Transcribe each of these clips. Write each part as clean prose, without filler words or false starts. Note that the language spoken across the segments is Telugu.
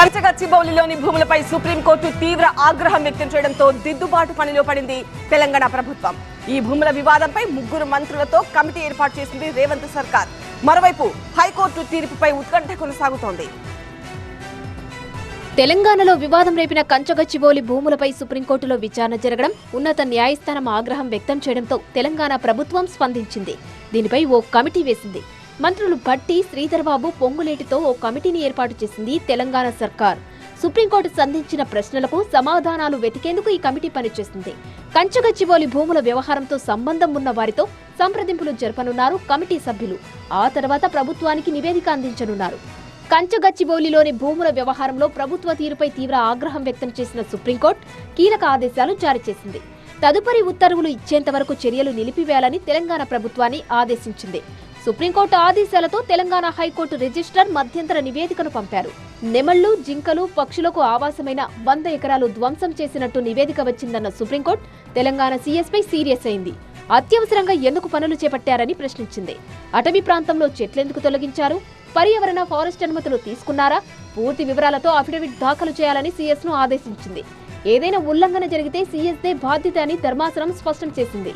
కంచగచ్చిబౌలిలోని భూములపై సుప్రీంకోర్టు తీవ్ర ఆగ్రహం వ్యక్తం చేయడంతో దిద్దుబాటు పనిలో పడింది తెలంగాణ ప్రభుత్వం. ఈ భూముల వివాదంపై 3 మంత్రులతో కమిటీ ఏర్పాటు చేసింది రేవంత్ సర్కార్. మరోవైపు హైకోర్టు తీర్పుపై ఉత్కంఠ కొనసాగుతోంది. తెలంగాణలో వివాదం రేపిన కంచగచ్చిబౌలి భూములపై సుప్రీంకోర్టులో విచారణ జరగడం, ఉన్నత న్యాయస్థానం ఆగ్రహం వ్యక్తం చేయడంతో తెలంగాణ ప్రభుత్వం స్పందించింది. దీనిపై ఓ కమిటీ వేసింది. మంత్రులు భట్టి, శ్రీధర్బాబు, పొంగులేటితో ఓ కమిటీని ఏర్పాటు చేసింది తెలంగాణ సర్కార్. సుప్రీంకోర్టు సంధించిన ప్రశ్నలకు సమాధానాలు వెతికేందుకు ఈ కమిటీ పనిచేస్తుంది. కంచగచ్చిబౌలి భూముల వ్యవహారంతో సంబంధం ఉన్న వారితో సంప్రదింపులు జరపనున్నారు కమిటీ సభ్యులు. ఆ తర్వాత ప్రభుత్వానికి నివేదిక అందించనున్నారు. కంచగచ్చిబౌలిలోని భూముల వ్యవహారంలో ప్రభుత్వ తీరుపై తీవ్ర ఆగ్రహం వ్యక్తం చేసిన సుప్రీంకోర్టు కీలక ఆదేశాలు జారీ చేసింది. తదుపరి ఉత్తర్వులు ఇచ్చేంత వరకు చర్యలు నిలిపివేయాలని తెలంగాణ ప్రభుత్వాన్ని ఆదేశించింది. సుప్రీంకోర్టు ఆదేశాలతో తెలంగాణ హైకోర్టు రిజిస్ట్రార్ మధ్యంతర నివేదికను పంపారు. నెమళ్లు, జింకలు, పక్షులకు ఆవాసమైన 100 ఎకరాలు ధ్వంసం చేసినట్టు నివేదిక వచ్చిందన్న సుప్రీంకోర్టు తెలంగాణ సీఎస్పై సీరియస్ అయింది. అత్యవసరంగా ఎందుకు పనులు చేపట్టారని ప్రశ్నించింది. అటవీ ప్రాంతంలో చెట్లెందుకు తొలగించారు? పర్యావరణ ఫారెస్ట్ అనుమతులు తీసుకున్నారా? పూర్తి వివరాలతో అఫిడవిట్ దాఖలు చేయాలని సీఎస్ను ఆదేశించింది. ఏదైనా ఉల్లంఘన జరిగితే సీఎస్దే బాధ్యత అని ధర్మాసనం స్పష్టం చేసింది.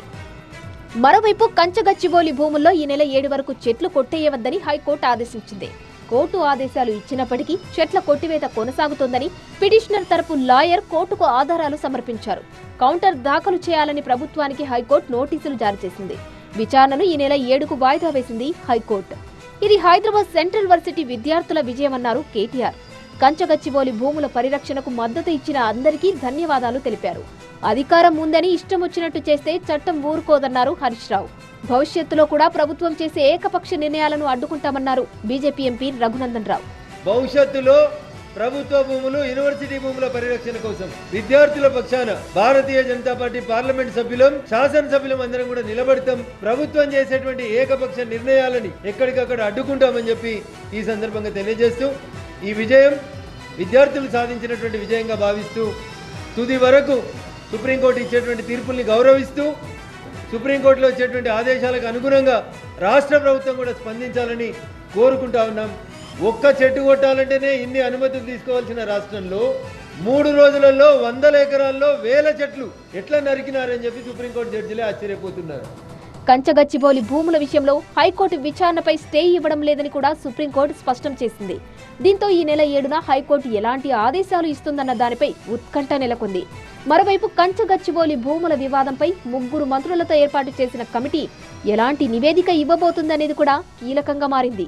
మరోవైపు కంచగచ్చిబౌలి భూముల్లో ఈ నెల 7 వరకు చెట్లు కొట్టేయవద్దని హైకోర్టు ఆదేశించింది. కోర్టు ఆదేశాలు ఇచ్చినప్పటికీ చెట్ల కొట్టివేత కొనసాగుతోందని పిటిషనర్ తరపు లాయర్ కోర్టుకు ఆధారాలు సమర్పించారు. కౌంటర్ దాఖలు చేయాలని ప్రభుత్వానికి హైకోర్టు నోటీసులు జారీ చేసింది. విచారణను ఈ నెల 7కు వాయిదా వేసింది హైకోర్టు. ఇది హైదరాబాద్ సెంట్రల్ వర్సిటీ విద్యార్థుల విజయమన్నారు కేటీఆర్. కంచగచ్చిబౌలి భూముల పరిరక్షణకు మద్దతు ఇచ్చిన అందరికీ ధన్యవాదాలు తెలిపారు. అధికారం ఉందని ఇష్టం వచ్చినట్టు చేస్తే చట్టం ఊరుకోదన్నారు హరీష్ రావు. భవిష్యత్తులో కూడా ప్రభుత్వం చేసే ఏకపక్ష నిర్ణయాలను అడ్డుకుంటామన్నారు బీజేపీ ఎంపీ రఘునందన్ రావు. భవిష్యత్తులో ప్రభుత్వ భూములు, యూనివర్సిటీ భూముల పరిరక్షణ కోసం విద్యార్థుల పక్షాన భారతీయ జనతా పార్టీ పార్లమెంట్ సభ్యులం, శాసనసభ్యులం అందరం కూడా నిలబడతాం. ప్రభుత్వం చేసేటువంటి ఏకపక్ష నిర్ణయాలని ఎక్కడికక్కడ అడ్డుకుంటామని చెప్పి ఈ సందర్భంగా తెలియజేస్తూ, ఈ విజయం విద్యార్థులు సాధించినటువంటి విజయంగా భావిస్తూ, తుది వరకు సుప్రీంకోర్టు ఇచ్చేటువంటి తీర్పుల్ని గౌరవిస్తూ, సుప్రీంకోర్టులో వచ్చేటువంటి ఆదేశాలకు అనుగుణంగా రాష్ట్ర ప్రభుత్వం కూడా స్పందించాలని కోరుకుంటా ఉన్నాం. ఒక్క చెట్టు కొట్టాలంటేనే ఇన్ని అనుమతులు తీసుకోవాల్సిన రాష్ట్రంలో 3 రోజులలో 100 ఎకరాల్లో 1000 చెట్లు ఎట్లా నరికినారని చెప్పి సుప్రీంకోర్టు జడ్జిలే ఆశ్చర్యపోతున్నారు. కంచగచ్చిబౌలి భూముల విషయంలో హైకోర్టు విచారణపై స్టే ఇవ్వడం లేదని కూడా సుప్రీంకోర్టు స్పష్టం చేసింది. దీంతో ఈ నెల 7న హైకోర్టు ఎలాంటి ఆదేశాలు ఇస్తుందన్న దానిపై ఉత్కంఠ నెలకొంది. మరోవైపు కంచగచ్చిబౌలి భూముల వివాదంపై 3 మంత్రులతో ఏర్పాటు చేసిన కమిటీ ఎలాంటి నివేదిక ఇవ్వబోతుందనేది కూడా కీలకంగా మారింది.